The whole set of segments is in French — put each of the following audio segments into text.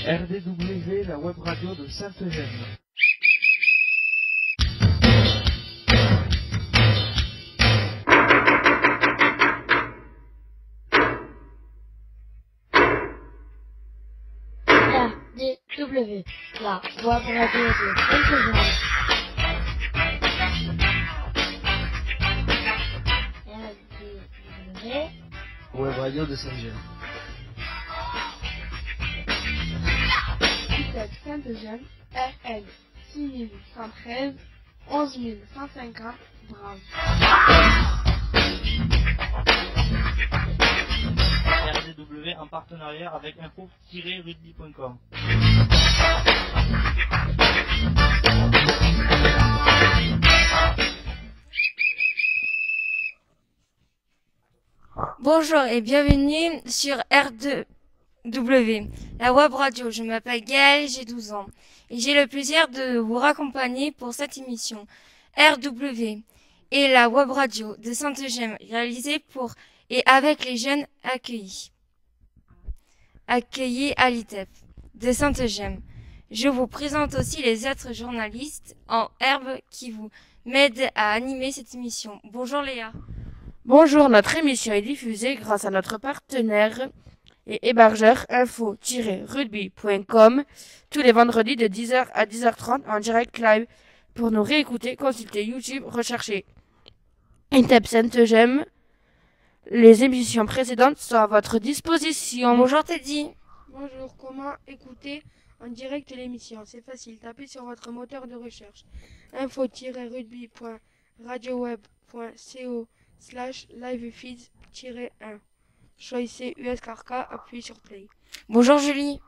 RDW, la web radio de Sainte-Eugène. RDW, la web radio de Sainte-Eugène. RDW, web radio de Sainte-Eugène. Sainte-Eugène, RN 6113, 11150, Brave. RDW en partenariat avec info-rugby.com. Bonjour et bienvenue sur R2W, la web radio. Je m'appelle Gaëlle, j'ai 12 ans et j'ai le plaisir de vous raccompagner pour cette émission. RW et la web radio de Sainte-Eugène, réalisée pour et avec les jeunes accueillis à l'ITEP de Sainte-Eugène. Je vous présente aussi les autres journalistes en herbe qui vous m'aident à animer cette émission. Bonjour Léa. Bonjour, notre émission est diffusée grâce à notre partenaire et hébergeur info-rugby.com tous les vendredis de 10h à 10h30 en direct live. Pour nous réécouter, consultez YouTube, recherchez ITEP Sainte-Eugène. Les émissions précédentes sont à votre disposition. Bonjour Teddy. Bonjour, comment écouter en direct l'émission? C'est facile, tapez sur votre moteur de recherche info-rugby.radioweb.co/livefeeds-1. Choisissez USKRK, appuyez sur Play. Bonjour Julie.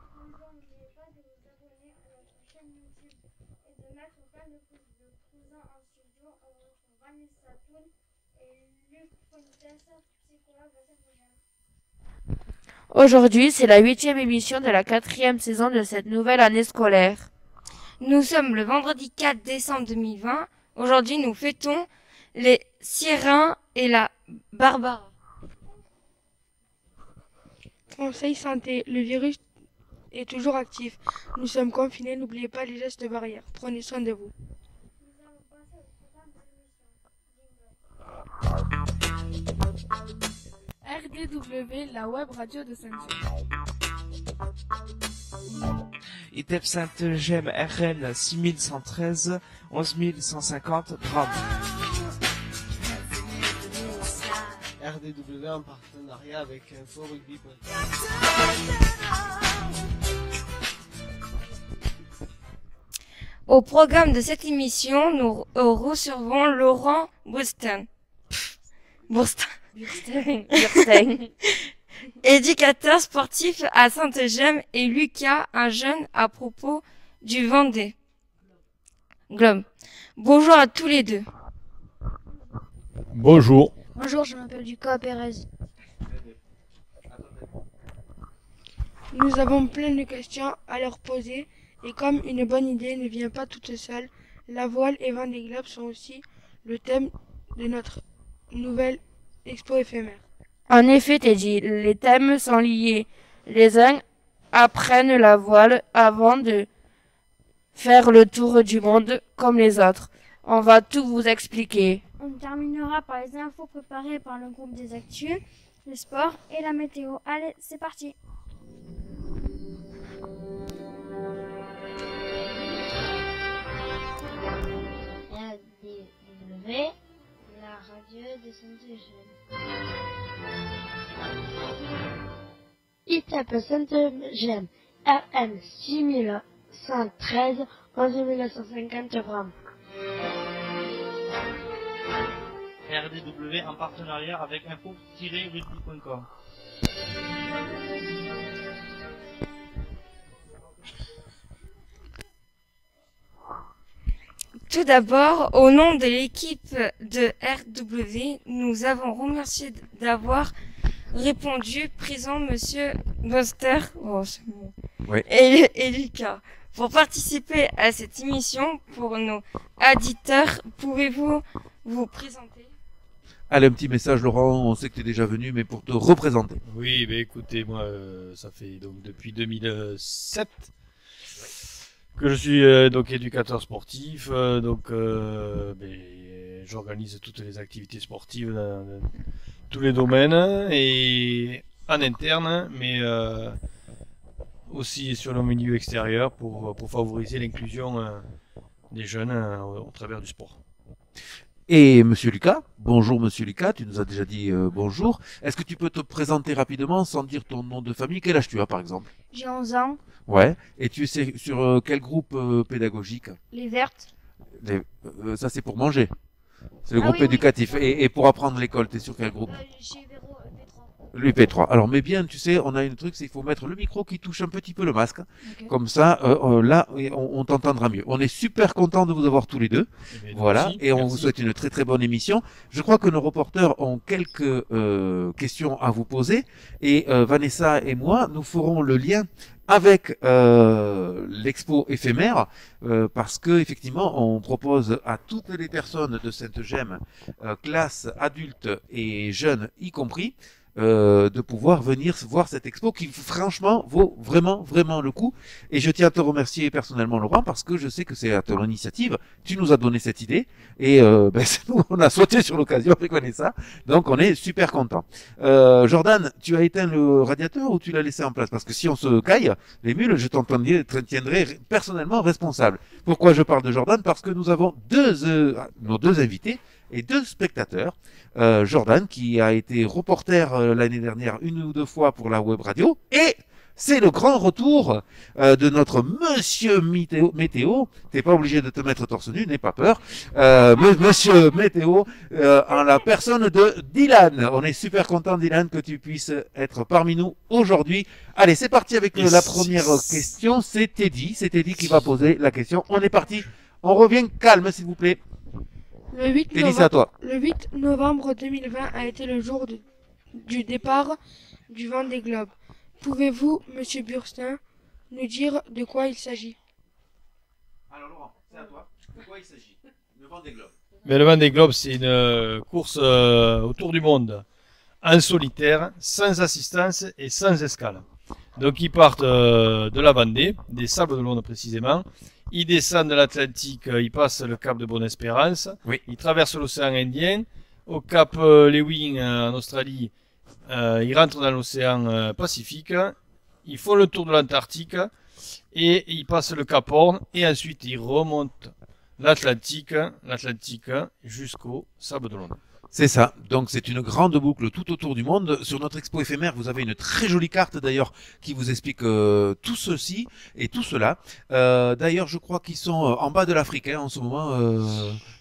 Aujourd'hui, c'est la 8e émission de la 4e saison de cette nouvelle année scolaire. Nous sommes le vendredi 4 décembre 2020. Aujourd'hui, nous fêtons les Sirens et la Barbara. Conseil santé, le virus est toujours actif. Nous sommes confinés, n'oubliez pas les gestes barrières. Prenez soin de vous. RDW, la web radio de Sainte-Eugène. ITEP Sainte-Eugène, RN 6113, 11150, Brave. RDW en partenariat avec info-rugby.com. Au programme de cette émission, nous recevons Laurent Boustin. Éducateur sportif à Sainte-Eugène, et Lucas, un jeune à propos du Vendée Globe. Bonjour à tous les deux. Bonjour. Bonjour, je m'appelle Lucas Pérez. Nous avons plein de questions à leur poser et comme une bonne idée ne vient pas toute seule, la voile et Vendée Globe sont aussi le thème de notre nouvelle expo éphémère. En effet, Teddy, les thèmes sont liés. Les uns apprennent la voile avant de faire le tour du monde comme les autres. On va tout vous expliquer. On terminera par les infos préparées par le groupe des actus, le sport et la météo. Allez, c'est parti. RDW, la radio de Sainte-Eugène. ITEP Sainte-Eugène, RN 6113, 11150 grammes. RDW en partenariat avec info-rugby.com. Tout d'abord, au nom de l'équipe de RW, nous avons remercié d'avoir répondu présent Monsieur Buster Oui. et Lucas. Pour participer à cette émission, pour nos auditeurs, pouvez-vous vous présenter? Allez, un petit message, Laurent, on sait que tu es déjà venu, mais pour te représenter. Oui, mais écoutez, moi, ça fait donc depuis 2007 que je suis donc éducateur sportif. J'organise toutes les activités sportives dans tous les domaines et en interne, mais aussi sur le milieu extérieur pour favoriser l'inclusion des jeunes au travers du sport. Et Monsieur Lucas, bonjour Monsieur Lucas, tu nous as déjà dit bonjour. Est-ce que tu peux te présenter rapidement sans dire ton nom de famille? Quel âge tu as par exemple? J'ai 11 ans. Ouais. Et tu es sur quel groupe pédagogique? Les vertes. Ça c'est pour manger. C'est le Ah groupe oui, oui. éducatif. Et pour apprendre l'école, tu es sur quel groupe? Chez Véro, P3. L'UP3. Alors, mais bien, tu sais, on a un truc, c'est qu'il faut mettre le micro qui touche un petit peu le masque. Ok. Comme ça, là, on t'entendra mieux. On est super content de vous avoir tous les deux. Mais Voilà. aussi, Et on merci. vous souhaite une très très bonne émission. Je crois que nos reporters ont quelques questions à vous poser. Et Vanessa et moi, nous ferons le lien avec l'expo éphémère parce que effectivement on propose à toutes les personnes de Sainte-Gemme, classe adultes et jeunes y compris, de pouvoir venir voir cette expo qui franchement vaut vraiment le coup. Et je tiens à te remercier personnellement Laurent parce que je sais que c'est à ton initiative, tu nous as donné cette idée et nous on a sauté sur l'occasion avec Vanessa, donc on est super content. Jordan, tu as éteint le radiateur ou tu l'as laissé en place? Parce que si on se caille les mules, je tiendrai personnellement responsable. Pourquoi je parle de Jordan? Parce que nous avons nos deux invités et deux spectateurs. Jordan, qui a été reporter l'année dernière une ou deux fois pour la web radio, et c'est le grand retour de notre Monsieur Météo. T'es pas obligé de te mettre torse nu, n'aie pas peur. Monsieur Météo, en la personne de Dylan. On est super content, Dylan, que tu puisses être parmi nous aujourd'hui. Allez, c'est parti avec la première question. C'est Teddy qui va poser la question. On est parti. On revient calme, s'il vous plaît. Le 8 Teddy, c'est à toi. Le 8 novembre 2020 a été le jour du départ du Vendée Globe. Pouvez-vous, Monsieur Burstin, nous dire de quoi il s'agit? Alors Laurent, c'est à toi. De quoi il s'agit? Le Vendée Globe. Mais le Vendée Globe, c'est une course autour du monde, en solitaire, sans assistance et sans escale. Donc ils partent de la Vendée, des Sables d'Olonne précisément. Ils descendent de l'Atlantique, ils passent le cap de Bonne-Espérance. Oui. Ils traversent l'océan Indien. Au cap Lewin en Australie, ils rentrent dans l'océan Pacifique. Ils font le tour de l'Antarctique et ils passent le cap Horn. Et ensuite ils remontent l'Atlantique jusqu'au Sable d'Olonne. C'est ça. Donc c'est une grande boucle tout autour du monde. Sur notre expo éphémère, vous avez une très jolie carte d'ailleurs qui vous explique tout ceci et tout cela. D'ailleurs, je crois qu'ils sont en bas de l'Afrique en ce moment.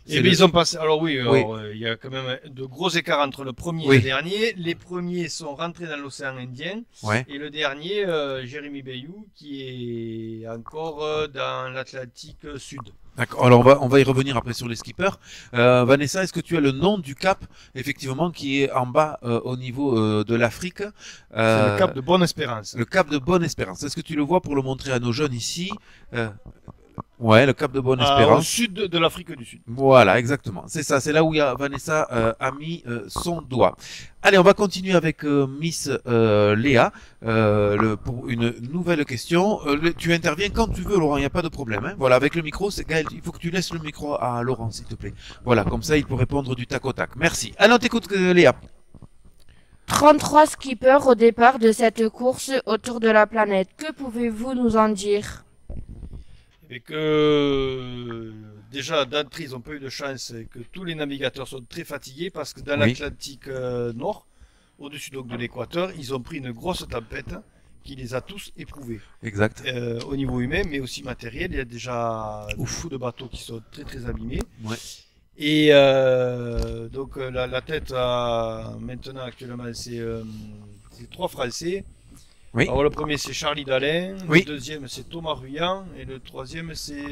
Et bien ils ont passé. Alors oui, Oui. il y a quand même de gros écarts entre le premier Oui. et le dernier. Les premiers sont rentrés dans l'océan Indien. Ouais. Et le dernier, Jérémy Bayou, qui est encore dans l'Atlantique Sud. D'accord. Alors on va y revenir après sur les skippers. Vanessa, est-ce que tu as le nom du cap effectivement qui est en bas au niveau de l'Afrique? C'est le cap de Bonne-Espérance. Le cap de Bonne-Espérance. Est-ce que tu le vois pour le montrer à nos jeunes ici? Ouais, le cap de Au Bonne-Espérance. sud de l'Afrique du Sud. Voilà, exactement. C'est ça, c'est là où Vanessa a mis son doigt. Allez, on va continuer avec Miss Léa pour une nouvelle question. Tu interviens quand tu veux, Laurent, il n'y a pas de problème. Hein. Voilà, avec le micro, Gaël, il faut que tu laisses le micro à Laurent, s'il te plaît. Voilà, comme ça, il peut répondre du tac au tac. Merci. Allez, on t'écoute, Léa. 33 skippers au départ de cette course autour de la planète. Que pouvez-vous nous en dire? Et que déjà d'entrée ils n'ont pas eu de chance et que tous les navigateurs sont très fatigués parce que dans Oui. l'Atlantique Nord, au-dessus donc de l'équateur, ils ont pris une grosse tempête qui les a tous éprouvés. Exact. Au niveau humain mais aussi matériel, il y a déjà beaucoup de bateaux qui sont très très abîmés. Ouais. Et donc la tête maintenant actuellement c'est 3 Français. Oui. Alors, le premier, c'est Charlie Dalin. Oui. Le deuxième, c'est Thomas Ruyant. Et le troisième, c'est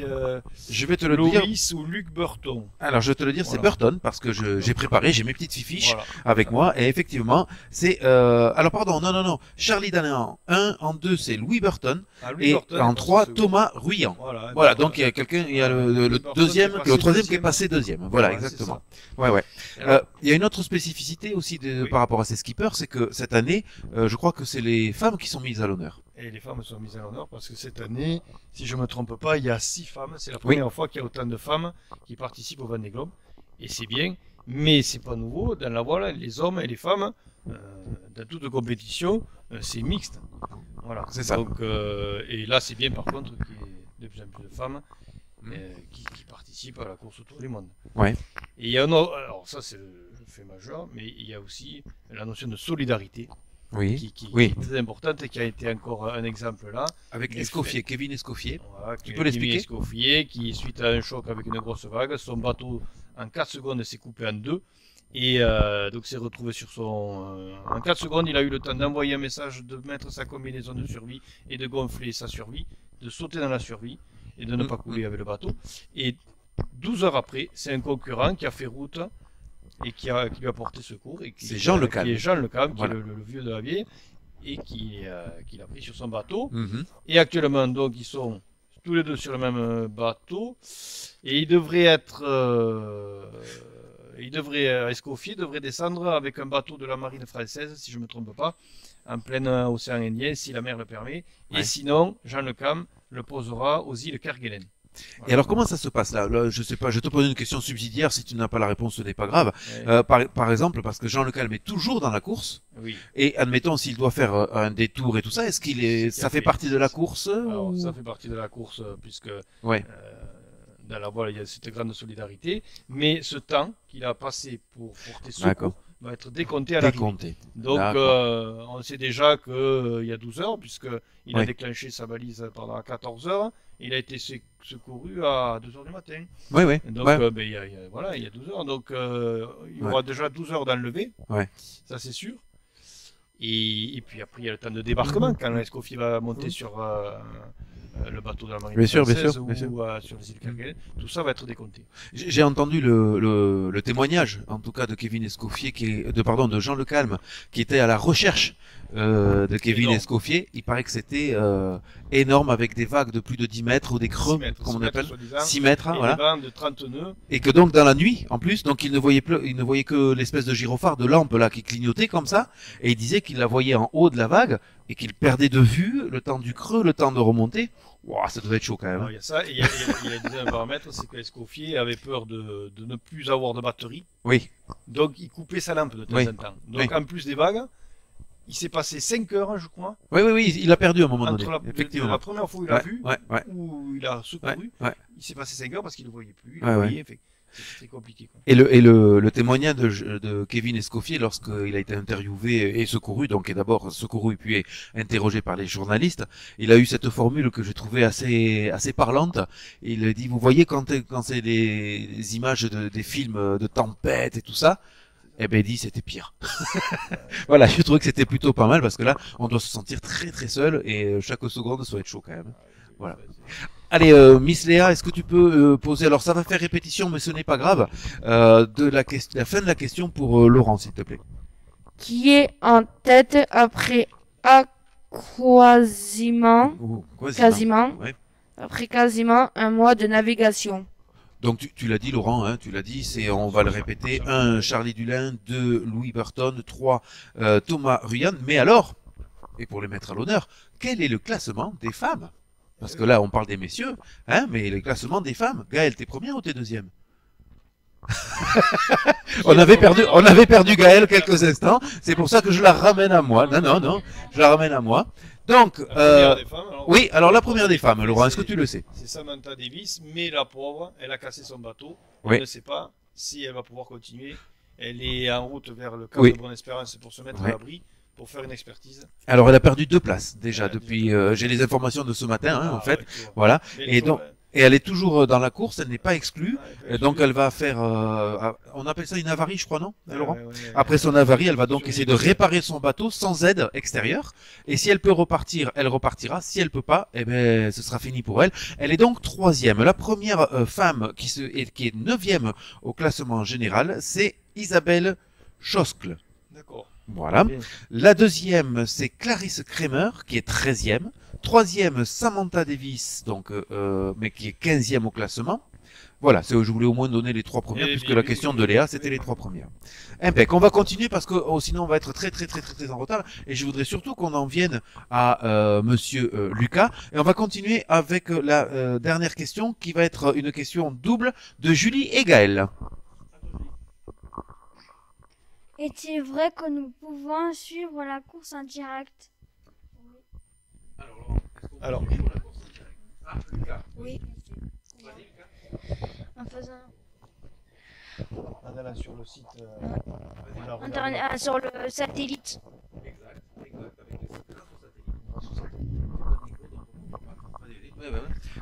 Je vais te le dire. Loïs ou Luc Burton. Alors, je vais te le dire, c'est Voilà. Burton, parce que j'ai préparé, j'ai mes petites fiches Voilà. avec moi, et effectivement, c'est, alors pardon, non, Charlie Dalin en 1, en 2, c'est Louis Burton, Ah, Louis et Burton, en est 3, passé second. Thomas Ruyant. Voilà, Voilà, donc il y a quelqu'un, il y a le Burton deuxième, qui est passé le troisième qui est deuxième. passé deuxième. Voilà, Ouais, exactement. c'est Ouais. Alors- Il y a une autre spécificité aussi Oui. par rapport à ces skippers, c'est que cette année, je crois que c'est les femmes qui sont mises à l'honneur. Et les femmes sont mises à l'honneur parce que cette année, si je me trompe pas, il y a 6 femmes. C'est la première fois qu'il y a autant de femmes qui participent au Vendée Globe. Et c'est bien, mais c'est pas nouveau. Dans la voile, les hommes et les femmes, dans toute compétition, c'est mixte. Voilà. C'est ça. Donc, et là, c'est bien par contre qu'il y ait de plus en plus de femmes qui participent à la course autour du monde. Ouais. Et il y a un autre, alors ça c'est le fait majeur, mais il y a aussi la notion de solidarité. Oui. Qui Oui. est très importante et qui a été encore un exemple là. Avec Du Escoffier, fait- Kevin Escoffier. Voilà, Tu Kevin peux l'expliquer? Escoffier, qui suite à un choc avec une grosse vague, son bateau en 4 secondes s'est coupé en deux. Et donc s'est retrouvé sur son... en 4 secondes, il a eu le temps d'envoyer un message, de mettre sa combinaison de survie et de gonfler sa survie, de sauter dans la survie et de ne pas couler avec le bateau. Et 12 heures après, c'est un concurrent qui a fait route et qui lui a porté secours. C'est Jean Le Calme. Qui est Jean Le Calme, Voilà. qui est le vieux de la vieille, et qui l'a pris sur son bateau. Mhm. Et actuellement, donc, ils sont tous les deux sur le même bateau. Et ils devraient être... Escoffier devrait descendre avec un bateau de la marine française, si je ne me trompe pas, en plein océan Indien, si la mer le permet. Ouais. Et sinon, Jean Le Calme le posera aux îles Kerguelen. Et alors comment ça se passe là, je sais pas, je te pose une question subsidiaire, si tu n'as pas la réponse ce n'est pas grave. Ouais. Par exemple, parce que Jean Le Calme est toujours dans la course, Oui. et admettons s'il doit faire un détour et tout ça, est-ce qu'il est, ça fait partie de la course Alors, ou- ça fait partie de la course, puisque Ouais. dans la voile, il y a cette grande solidarité. Mais ce temps qu'il a passé pour porter D'accord. secours va être décompté à l'arrivée. Décompté. Donc, D'accord. on sait déjà qu'il y a 12 heures, puisqu'il a Ouais. déclenché sa balise pendant 14 heures. Il a été secouru à 2 heures du matin. Ouais, ouais. Donc, Ouais. ben, voilà, il y a 12 heures. Donc, il y aura Ouais. déjà 12 heures d'enlevé. Ouais. Ça, c'est sûr. Et puis après, il y a le temps de débarquement, quand l'Escoffier va monter sur le bateau de la marine Bien sûr, bien française sûr, bien sûr. ou sur les îles Kerguelen. Tout ça va être décompté. J'ai entendu le témoignage, en tout cas de Kevin Escoffier, de Jean Le Calme, qui était à la recherche de Kevin Énorme. Escoffier. Il paraît que c'était énorme, avec des vagues de plus de 10 mètres ou des creux, 6 mètres, comme on 6 mètres, appelle, soi-disant, 6 mètres, hein, et voilà. des bancs de 30 nœuds. Et que donc dans la nuit, en plus, donc il ne voyait que l'espèce de gyrophare de lampe là qui clignotait comme ça, et il disait qu'il la voyait en haut de la vague et qu'il perdait de vue le temps du creux, le temps de remonter. Ouah, ça devait être chaud quand même. Alors, il y a ça, et il y a un deuxième paramètre, c'est que l'Escoffier avait peur de ne plus avoir de batterie, Oui, donc il coupait sa lampe de temps Oui. en temps. Donc Oui. en plus des vagues, il s'est passé 5 heures, je crois, oui, il a perdu à un moment entre donné. la Effectivement. première fois où il l'a Ouais, vu, ouais. où il a secouru, Ouais. il s'est passé 5 heures parce qu'il ne le voyait plus, il Ouais, le ouais. voyait, fait, c'était très compliqué. Quoi. Et le témoignage de Kevin Escoffier lorsqu'il a été interviewé et secouru, donc est d'abord secouru et puis est interrogé par les journalistes, il a eu cette formule que j'ai trouvée assez parlante. Il a dit, vous voyez quand c'est des images des films de tempête et tout ça, eh ben il dit c'était pire. Voilà, je trouvais que c'était plutôt pas mal parce que là, on doit se sentir très très seul et chaque seconde ça va être chaud quand même. Voilà. Allez, Miss Léa, est-ce que tu peux poser, alors ça va faire répétition, mais ce n'est pas grave, la fin de la question pour Laurent, s'il te plaît. Qui est en tête après quasiment, quasiment, Ouais. après quasiment un mois de navigation. Donc tu l'as dit, Laurent, hein, tu l'as dit, on va le répéter, 1 Charlie Dulin, 2 Louis Burton, 3 Thomas Ruyant. Mais alors, et pour les mettre à l'honneur, quel est le classement des femmes? Parce que là, on parle des messieurs, hein, mais le classement des femmes. Gaël, t'es première ou t'es deuxième? on avait perdu Gaël quelques instants. C'est pour ça que je la ramène à moi. Non, je la ramène à moi. Donc, La première des femmes, alors, oui, alors la première des femmes, Laurent, est-ce que tu le sais? C'est Samantha Davis, mais la pauvre, elle a cassé son bateau. Oui. Elle ne sait pas si elle va pouvoir continuer. Elle est en route vers le cap Oui. de Bonne-Espérance pour se mettre Ouais. à l'abri, pour faire une expertise. Alors, elle a perdu 2 places déjà Ouais, depuis. J'ai les informations de ce matin, hein, Ah, en fait. ouais, tu vois. Voilà. Mais Et donc, Et elle est toujours dans la course, elle n'est pas exclue. Donc elle va faire, on appelle ça une avarie, je crois, non, Laurent? Après son avarie, elle va donc essayer de réparer son bateau sans aide extérieure. Et si elle peut repartir, elle repartira. Si elle peut pas, eh ben, ce sera fini pour elle. Elle est donc 3e. La première femme qui est 9e au classement général, c'est Isabelle Choskle. D'accord. Voilà. La deuxième, c'est Clarisse Kramer, qui est 13e. Troisième, Samantha Davis, donc, mais qui est 15e au classement. Voilà, je voulais au moins donner les 3 premières, puisque la question de Léa, c'était les 3 premières. Impec. On va continuer parce que sinon on va être très en retard. Et je voudrais surtout qu'on en vienne à Monsieur Lucas. Et on va continuer avec la dernière question, qui va être une question double de Julie et Gaël. Est-il vrai que nous pouvons suivre la course en direct? Alors, oui. En faisant sur le site sur le satellite.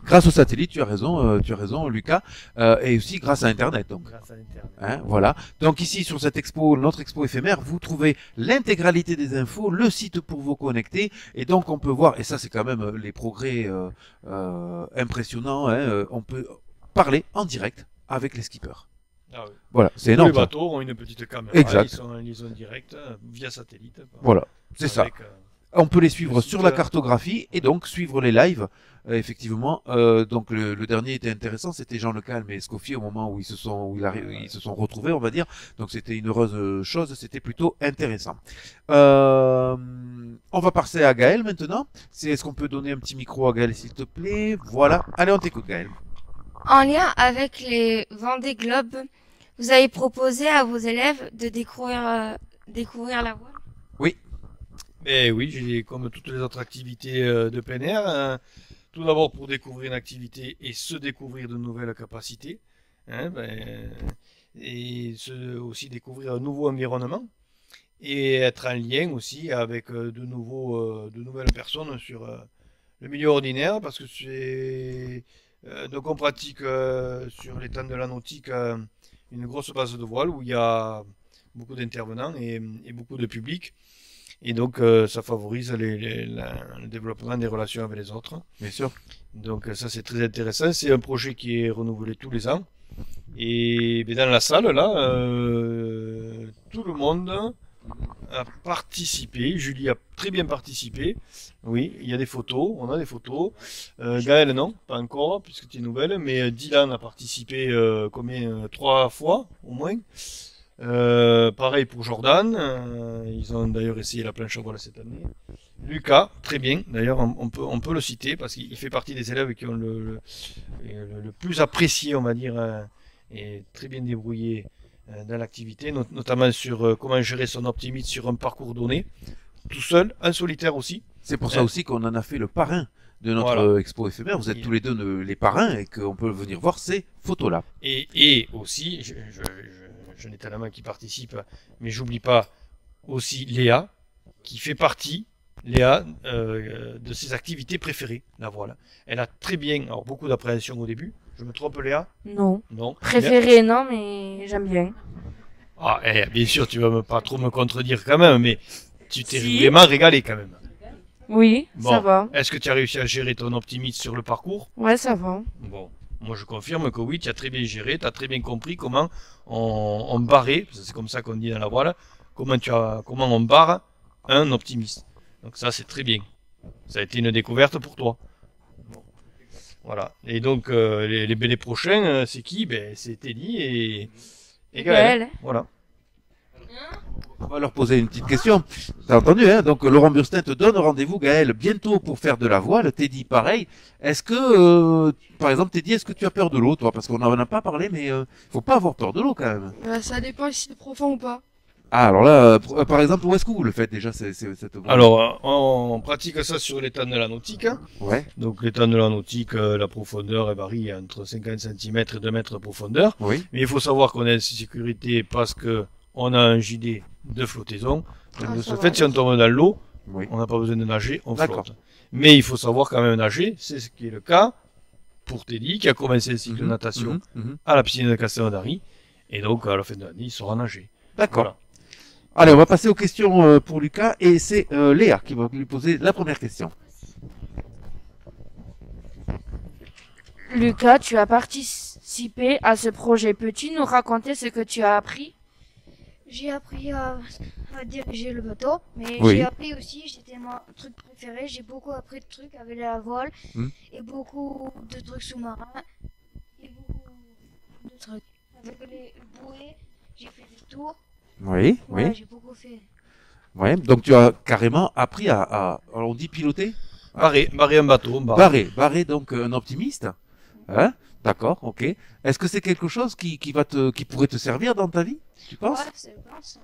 Grâce au satellite, tu as raison, Lucas, et aussi grâce à Internet. Donc, grâce à Internet. Hein, voilà. Donc ici sur cette expo, notre expo éphémère, vous trouvez l'intégralité des infos, le site pour vous connecter, et donc on peut voir, et ça c'est quand même les progrès impressionnants. Hein, on peut parler en direct avec les skippers. Ah oui. Voilà, c'est énorme. Les bateaux ont une petite caméra, exact. Ils sont en liaison directe via satellite. Voilà, c'est ça. On peut les suivre sur la cartographie et donc suivre les lives. Effectivement, donc le dernier était intéressant, c'était Jean Le Calme et Escoffier au moment où ils se sont retrouvés, on va dire. Donc c'était une heureuse chose, c'était plutôt intéressant. On va passer à Gaël maintenant. Est-ce qu'on peut donner un petit micro à Gaël, s'il te plaît? Voilà. Allez, on t'écoute, Gaël. En lien avec les Vendée Globe, vous avez proposé à vos élèves de découvrir la voile? Oui. Mais oui, comme toutes les autres activités de plein air, tout d'abord pour découvrir une activité et se découvrir de nouvelles capacités, hein, et aussi découvrir un nouveau environnement et être en lien aussi avec de nouvelles personnes sur le milieu ordinaire, parce que donc on pratique sur l'étang de la nautique une grosse base de voile où il y a beaucoup d'intervenants et beaucoup de public. Et donc, ça favorise le développement des relations avec les autres. Bien sûr. Donc, ça, c'est très intéressant. C'est un projet qui est renouvelé tous les ans. Et dans la salle, là, tout le monde a participé. Julie a très bien participé. Oui, il y a des photos. On a des photos. Gaël, non, pas encore, puisque tu es nouvelle. Mais Dylan a participé 3 fois, au moins. Pareil pour Jordan, ils ont d'ailleurs essayé la planche à voile cette année. Lucas, très bien, d'ailleurs on peut le citer parce qu'il fait partie des élèves qui ont le plus apprécié, on va dire, et très bien débrouillé dans l'activité, notamment sur comment gérer son optimisme sur un parcours donné, tout seul, en solitaire aussi. C'est pour ça aussi qu'on en a fait le parrain de notre expo éphémère. Vous êtes tous les deux les parrains et qu'on peut venir voir ces photos-là. Et aussi, je n'ai tellement qui participe, mais j'oublie pas aussi Léa, qui fait partie, de ses activités préférées, la voile. Elle a très bien, alors beaucoup d'appréhension au début. Je me trompe, Léa? Non. Non. Préférée, non, mais j'aime bien. Ah, bien sûr, tu vas pas trop me contredire quand même, mais tu t'es vraiment régalé quand même. Oui, ça va. Est-ce que tu as réussi à gérer ton optimisme sur le parcours? Ouais, ça va. Bon. Moi, je confirme que oui, tu as très bien géré, tu as très bien compris comment on barrait, c'est comme ça qu'on dit dans la voile, comment on barre un optimiste. Donc ça, c'est très bien. Ça a été une découverte pour toi. Bon. Voilà. Et donc, les prochains, c'est qui? C'est Teddy et Gaël. Voilà. On va leur poser une petite question. T'as entendu, hein? Donc Laurent Burstin te donne rendez-vous, Gaël, bientôt pour faire de la voile. Teddy, pareil. Est-ce que, par exemple, Teddy, est-ce que tu as peur de l'eau, toi? Parce qu'on n'en a pas parlé, mais faut pas avoir peur de l'eau quand même. Ça dépend si c'est profond ou pas. Ah, alors là, par exemple, où est-ce que vous le faites déjà cette voile? Alors, on pratique ça sur l'étang de la nautique. Ouais. Donc l'étang de la nautique, la profondeur elle varie entre 50 cm et 2 mètres de profondeur. Oui. Mais il faut savoir qu'on est en sécurité parce que on a un gilet de flottaison. Donc de ce fait, si on tombe dans l'eau, on n'a pas besoin de nager, on flotte. Mais il faut savoir quand même nager, c'est ce qui est le cas pour Teddy, qui a commencé le cycle de natation à la piscine de Castelnaudary. Et donc, à la fin de l'année, il saura nager. D'accord. Voilà. Allez, on va passer aux questions pour Lucas. Et c'est Léa qui va lui poser la première question. Lucas, tu as participé à ce projet. Peux-tu nous raconter ce que tu as appris? J'ai appris à diriger le bateau, mais Oui. j'ai appris aussi, c'était mon truc préféré, j'ai beaucoup appris de trucs avec la voile et beaucoup de trucs sous-marins et beaucoup de trucs. Avec les bouées, j'ai fait des tours. Oui, Ouais, oui. j'ai beaucoup fait. Ouais, donc tu as carrément appris alors on dit piloter? Barrer un bateau. Barrer donc un optimiste. Hein? D'accord, ok. Est-ce que c'est quelque chose qui pourrait te servir dans ta vie? Tu penses? Ouais, c'est bon, ça.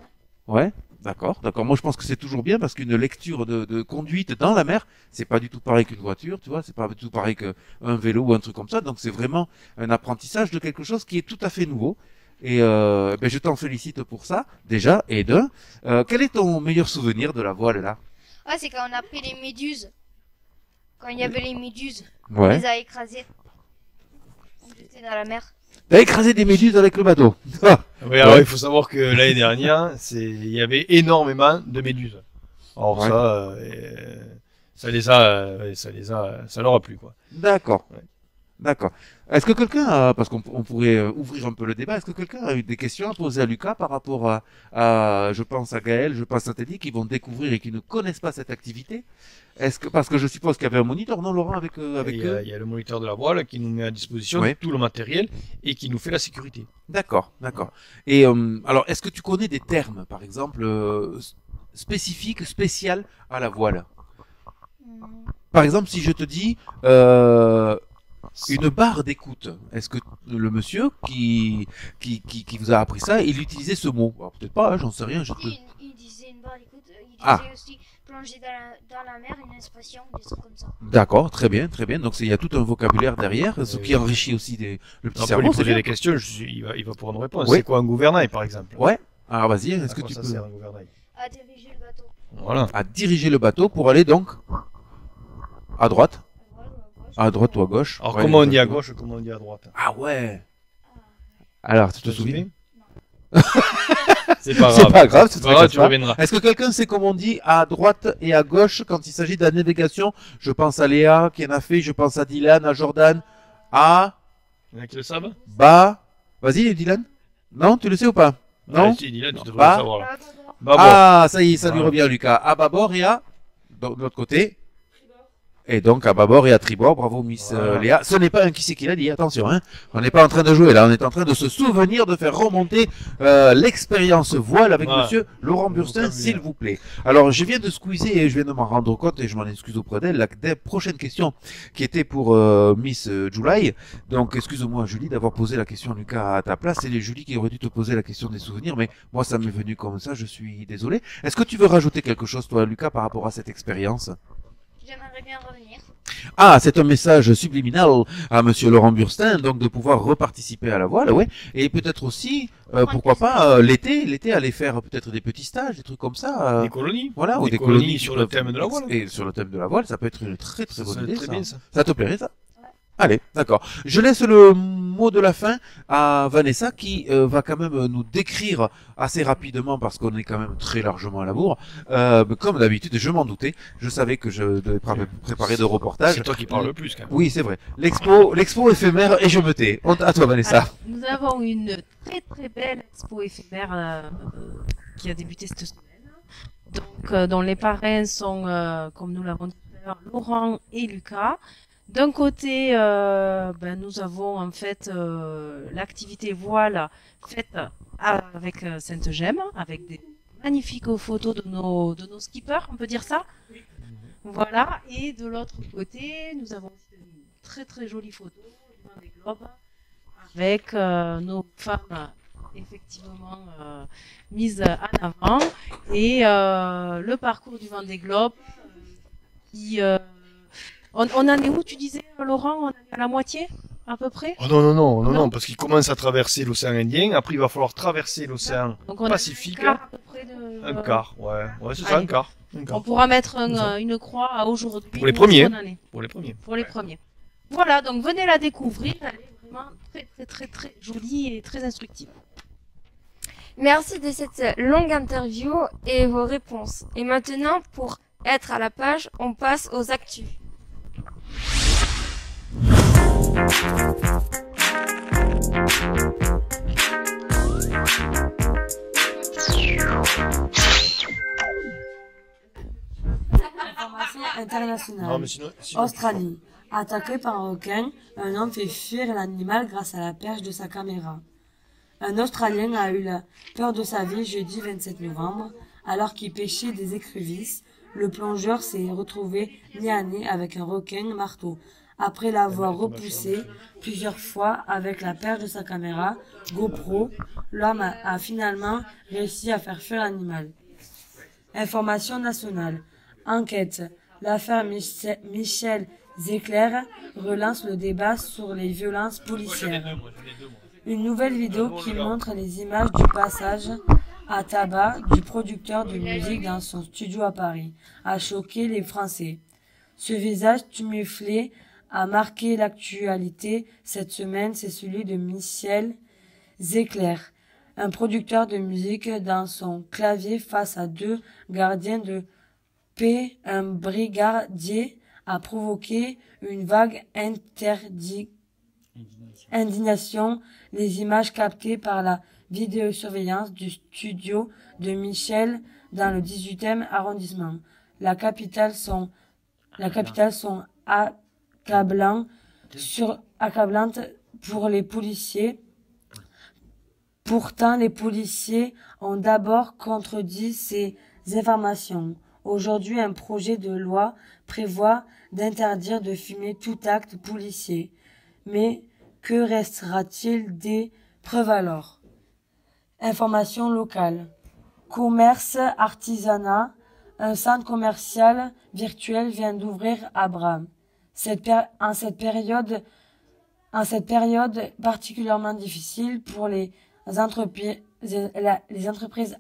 Ouais, d'accord. Moi, je pense que c'est toujours bien parce qu'une lecture de conduite dans la mer, c'est pas du tout pareil qu'une voiture, tu vois. C'est pas du tout pareil qu'un vélo ou un truc comme ça. Donc, c'est vraiment un apprentissage de quelque chose qui est tout à fait nouveau. Et je t'en félicite pour ça, déjà. Et quel est ton meilleur souvenir de la voile là? Ouais, c'est quand on a pris les méduses. Quand il y avait les méduses, on Ouais. les a écrasées. On était dans la mer. T'as écrasé des méduses avec le bateau. Oui, alors il faut savoir que l'année dernière, il y avait énormément de méduses. Alors ça leur a plu, quoi. D'accord. Ouais. D'accord. Est-ce que quelqu'un a, parce qu'on pourrait ouvrir un peu le débat, est-ce que quelqu'un a eu des questions à poser à Lucas par rapport je pense à Gaël, je pense à Teddy, qui vont découvrir et qui ne connaissent pas cette activité? Parce que je suppose qu'il y avait un moniteur, non, Laurent, avec eux? Il y a le moniteur de la voile qui nous met à disposition Ouais. tout le matériel et qui nous fait la sécurité. D'accord. Et alors, est-ce que tu connais des termes, par exemple, spécifiques, spéciales à la voile? Par exemple, si je te dis une barre d'écoute, est-ce que le monsieur qui vous a appris ça, il utilisait ce mot? Alors, peut-être pas, hein, j'en sais rien. Il disait une barre d'écoute, il disait Ah. aussi plonger dans la mer, une expression, des trucs comme ça. D'accord, très bien. Donc il y a tout un vocabulaire derrière, ce qui enrichit aussi le petit On peut cerveau. lui c'est poser bien. des questions, il va pouvoir nous répondre. Oui. C'est quoi un gouvernail, par exemple? Ouais. Alors vas-y, est-ce À que quoi tu ça peux sert un gouvernail? À diriger le bateau. Voilà. à diriger le bateau pour aller donc à droite, à droite ou à gauche? Alors Ouais, comment on dit à exactement. gauche, comment on dit à droite? Ah ouais. Alors tu te souviens? C'est pas grave. C'est pas grave, C'est pas grave, tu reviendras. Est-ce que quelqu'un sait comment on dit à droite et à gauche quand il s'agit de la navigation? Je pense à Léa qui en a fait, je pense à Dylan, à Jordan, à Il y en a qui le savent? bas. Vas-y Dylan. Non, tu le sais ou pas? Non. Ouais, si, Dylan, tu devrais Bas. le savoir là. Bah, bon. Ah, ça y est, ça lui Voilà. revient Lucas. À bâbord et à de l'autre côté. Et donc à bâbord et à tribord, bravo Miss Voilà. Léa. Ce n'est pas un qui c'est qui l'a dit, attention, hein. On n'est pas en train de jouer là, on est en train de se souvenir de faire remonter l'expérience voile avec Voilà. monsieur Laurent Burstin, vocabulaire. s'il vous plaît. Alors je viens de squeezer et je viens de m'en rendre compte et je m'en excuse auprès d'elle. La prochaine question qui était pour Miss July. Donc excuse-moi Julie d'avoir posé la question à Lucas à ta place. C'est Julie qui aurait dû te poser la question des souvenirs, mais moi ça m'est venu comme ça, je suis désolé. Est-ce que tu veux rajouter quelque chose toi Lucas par rapport à cette expérience? J'aimerais bien revenir. Ah, c'est un message subliminal à monsieur Laurent Burstin, donc de pouvoir reparticiper à la voile, ouais. Et peut-être aussi, pourquoi pas, l'été aller faire peut-être des petits stages, des trucs comme ça. Des colonies. Voilà, ou Des des colonies colonies sur le thème de la voile. Et sur le thème de la voile, ça peut être une très très Ça bonne serait idée. très Ça. bien, ça. Ça te plairait ça? Allez, d'accord. Je laisse le mot de la fin à Vanessa qui va quand même nous décrire assez rapidement parce qu'on est quand même très largement à la bourre. Comme d'habitude, je m'en doutais. Je savais que je devais préparer de reportages. C'est toi qui parles le plus, quand même. Oui, c'est vrai. L'expo éphémère et je me tais. À toi, Vanessa. Alors, nous avons une très très belle expo éphémère qui a débuté cette semaine. Donc, dont les parrains sont, comme nous l'avons dit tout à l'heure, Laurent et Lucas. D'un côté, nous avons en fait l'activité voile faite avec Sainte-Gemme, avec des magnifiques photos de nos skippers, on peut dire ça. Voilà. Et de l'autre côté, nous avons aussi une très très jolie photo du Vendée Globe avec nos femmes effectivement mises en avant et le parcours du Vendée Globe qui on en est où, tu disais, Laurent? On en est à la moitié, à peu près? Oh non, parce qu'il commence à traverser l'océan Indien, après il va falloir traverser l'océan Donc on Pacifique. a un quart, à peu près de... Un quart, ouais, c'est ça, Allez. un quart. On pourra mettre une croix à aujourd'hui. Pour les où premiers. on en est. Pour les premiers. Pour les premiers. Voilà, donc venez la découvrir. Elle est vraiment très jolie et très instructive. Merci de cette longue interview et vos réponses. Et maintenant, pour être à la page, on passe aux actus. Information internationale. Australie. Attaqué par un requin, un homme fait fuir l'animal grâce à la perche de sa caméra. Un Australien a eu la peur de sa vie jeudi 27 novembre, alors qu'il pêchait des écrevisses. Le plongeur s'est retrouvé nez à nez avec un requin marteau. Après l'avoir repoussé plusieurs fois avec la perche de sa caméra GoPro, l'homme a finalement réussi à faire fuir l'animal. Information nationale. Enquête. L'affaire Michel Zecler relance le débat sur les violences policières. Une nouvelle vidéo qui montre les images du passage à tabac du producteur de musique dans son studio à Paris a choqué les Français. Ce visage tumultué a marqué l'actualité cette semaine, c'est celui de Michel Zecler, un producteur de musique dans son clavier face à deux gardiens de paix. Un brigadier a provoqué une vague indignation. Les images captées par la vidéosurveillance du studio de Michel dans le 18e arrondissement. La capitale sont accablantes pour les policiers. Pourtant, les policiers ont d'abord contredit ces informations. Aujourd'hui, un projet de loi prévoit d'interdire de filmer tout acte policier. Mais que restera-t-il des preuves alors? Information locale. Commerce, artisanat. Un centre commercial virtuel vient d'ouvrir à Bram. En cette période particulièrement difficile pour les entreprises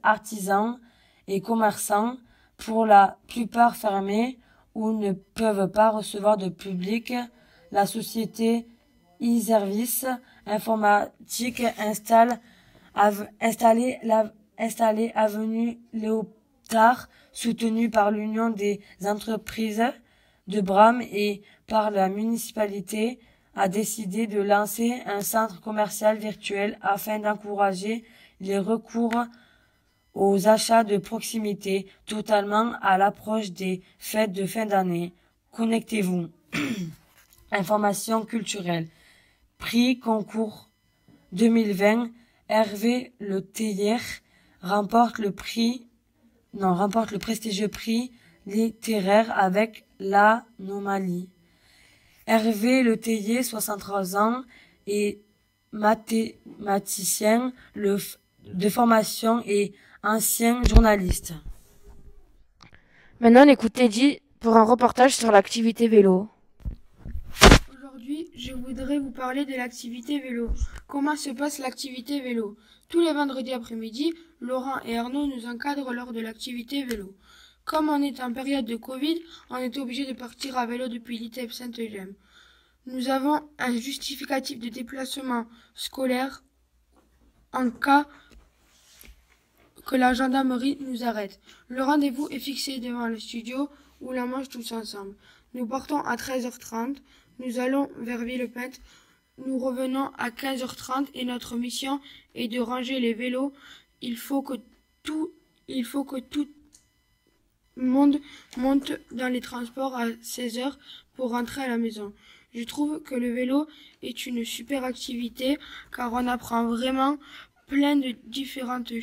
artisans et commerçants, pour la plupart fermés ou ne peuvent pas recevoir de public, la société e-service informatique installée avenue Léotard, soutenue par l'Union des entreprises de Bram et par la municipalité, a décidé de lancer un centre commercial virtuel afin d'encourager les recours aux achats de proximité, totalement à l'approche des fêtes de fin d'année. Connectez-vous. Information culturelle. Prix concours 2020. Hervé Le Tellier remporte le prestigieux prix littéraire avec l'Anomalie. Hervé Le Tellier, 63 ans, est mathématicien de formation et ancien journaliste. Maintenant, on écoute Teddy pour un reportage sur l'activité vélo. Aujourd'hui, je voudrais vous parler de l'activité vélo. Comment se passe l'activité vélo? Tous les vendredis après-midi, Laurent et Arnaud nous encadrent lors de l'activité vélo. Comme on est en période de Covid, on est obligé de partir à vélo depuis l'ITEP Sainte-Gemme. Nous avons un justificatif de déplacement scolaire en cas que la gendarmerie nous arrête. Le rendez-vous est fixé devant le studio où l'on mange tous ensemble. Nous partons à 13h30, nous allons vers Villepinte, nous revenons à 15h30 et notre mission est de ranger les vélos. Il faut que tout le monde monte dans les transports à 16h pour rentrer à la maison. Je trouve que le vélo est une super activité car on apprend vraiment plein de différentes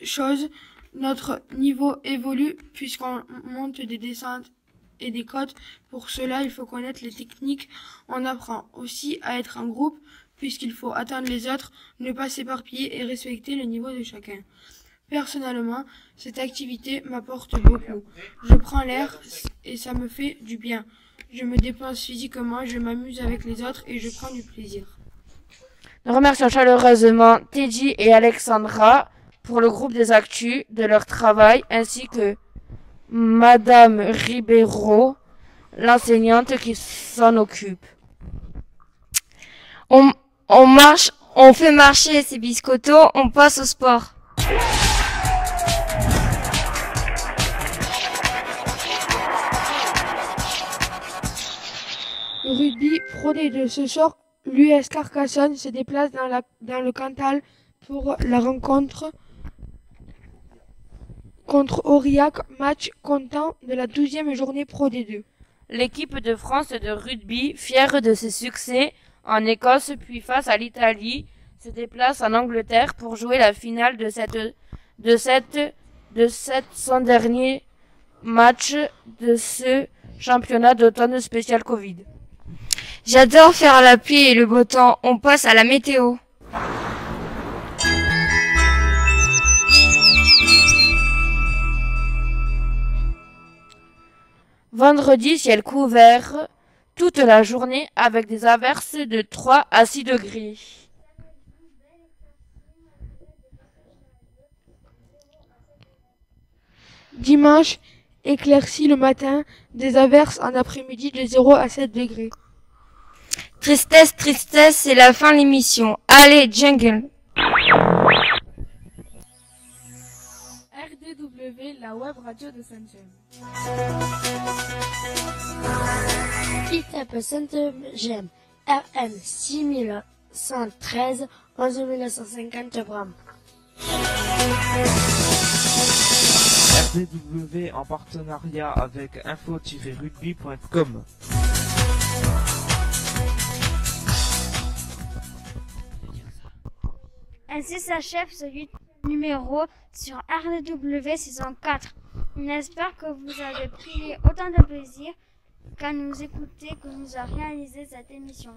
choses. Notre niveau évolue puisqu'on monte des descentes et des côtes. Pour cela, il faut connaître les techniques. On apprend aussi à être en groupe puisqu'il faut attendre les autres, ne pas s'éparpiller et respecter le niveau de chacun. Personnellement, cette activité m'apporte beaucoup. Je prends l'air et ça me fait du bien. Je me dépense physiquement, je m'amuse avec les autres et je prends du plaisir. Nous remercions chaleureusement Teddy et Alexandra pour le groupe des actus de leur travail, ainsi que Madame Ribeiro l'enseignante qui s'en occupe. On fait marcher ces biscottos, on passe au sport. Rugby Pro D2 ce soir, l'US Carcassonne se déplace dans le Cantal pour la rencontre contre Aurillac, match comptant de la 12e journée Pro D2. L'équipe de France de rugby, fière de ses succès en Écosse puis face à l'Italie, se déplace en Angleterre pour jouer la finale de son dernier match de ce championnat d'automne spécial Covid. J'adore faire la pluie et le beau temps. On passe à la météo. Vendredi, ciel couvert toute la journée avec des averses de 3 à 6 degrés. Dimanche, éclairci le matin, des averses en après-midi de 0 à 7 degrés. Tristesse, tristesse, c'est la fin de l'émission. Allez, jungle. RDW, la web radio de Saint-Jean. ITEP Saint-Jean, RN 6113, 11950 grammes. RDW en partenariat avec info-rugby.com. Ainsi s'achève ce 8e numéro sur RDW saison 4. On espère que vous avez pris autant de plaisir qu'à nous écouter que nous a réalisé cette émission.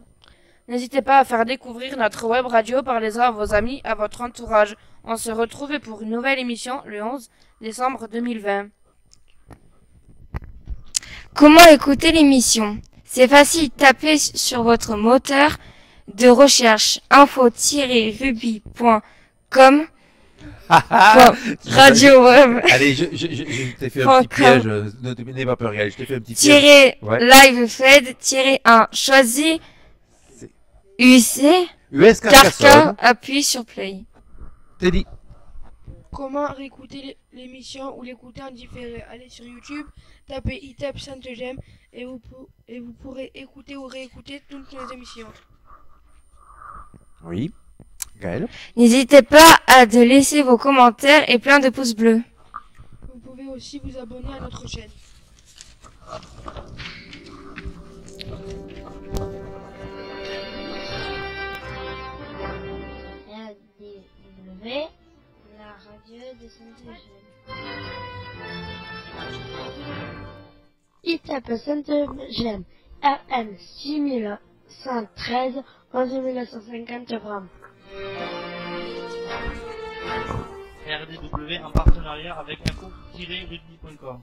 N'hésitez pas à faire découvrir notre web radio, parlez-en à vos amis, à votre entourage. On se retrouve pour une nouvelle émission le 11 décembre 2020. Comment écouter l'émission? C'est facile, tapez sur votre moteur de recherche info-rugby.com radio web. Allez, je t'ai fait un petit piège, n'aie pas peur, je t'ai fait un petit piège. Live fed, -1, choisis US Carcassonne, appuie sur play. T'es dit. Comment réécouter l'émission ou l'écouter en différé? Allez sur YouTube, tapez ITEP Saint-Jean et vous pourrez écouter ou réécouter toutes nos émissions. Oui, Gaël. N'hésitez pas à de laisser vos commentaires et plein de pouces bleus. Vous pouvez aussi vous abonner à notre chaîne. RDW, la radio de Saint-Jean. ITEP Saint-Jean, RN 6113, 11950 grammes. RDW en partenariat avec info-rugby.com.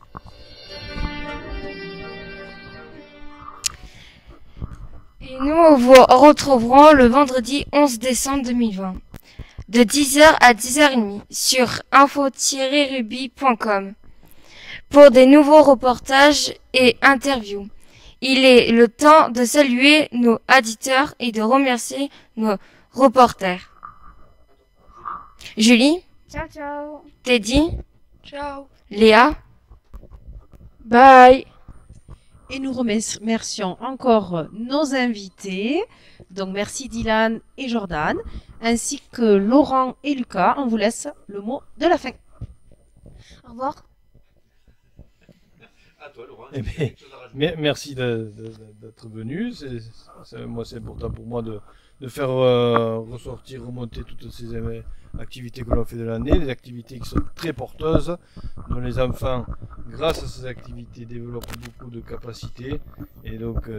Et nous vous retrouverons le vendredi 11 décembre 2020, de 10h à 10h30 sur info-rugby.com pour des nouveaux reportages et interviews. Il est le temps de saluer nos auditeurs et de remercier nos reporters. Julie. Ciao, ciao. Teddy. Ciao. Léa. Bye. Et nous remercions encore nos invités. Donc merci Dylan et Jordan, ainsi que Laurent et Lucas. On vous laisse le mot de la fin. Au revoir. À toi, Laurent. Eh bien, merci d'être venu. Moi, c'est important pour moi de faire ressortir, remonter toutes ces activités que l'on fait de l'année, des activités qui sont très porteuses, dont les enfants, grâce à ces activités, développent beaucoup de capacités, et donc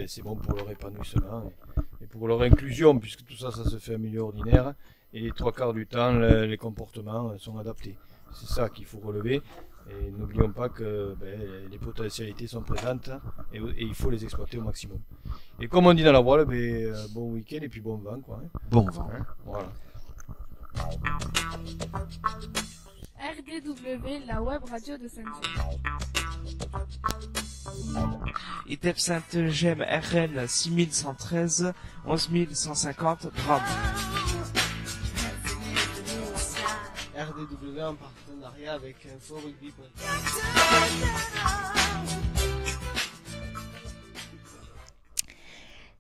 c'est bon pour leur épanouissement et pour leur inclusion, puisque tout ça, ça se fait en milieu ordinaire, et les 3/4 du temps, les comportements sont adaptés. C'est ça qu'il faut relever. Et n'oublions pas que les potentialités sont présentes et il faut les exploiter au maximum. Et comme on dit dans la voile, bon week-end et puis bon vent, quoi. Bon vent. Voilà. RDW, la web radio de Saint-Jean. ITEP Saint-Eugène RN 6113, 11150 grammes. RDW en partenariat avec Info Rugby.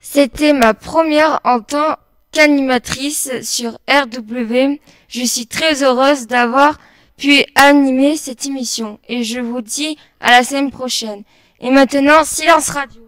C'était ma première en tant qu'animatrice sur RW. Je suis très heureuse d'avoir pu animer cette émission et je vous dis à la semaine prochaine. Et maintenant, silence radio.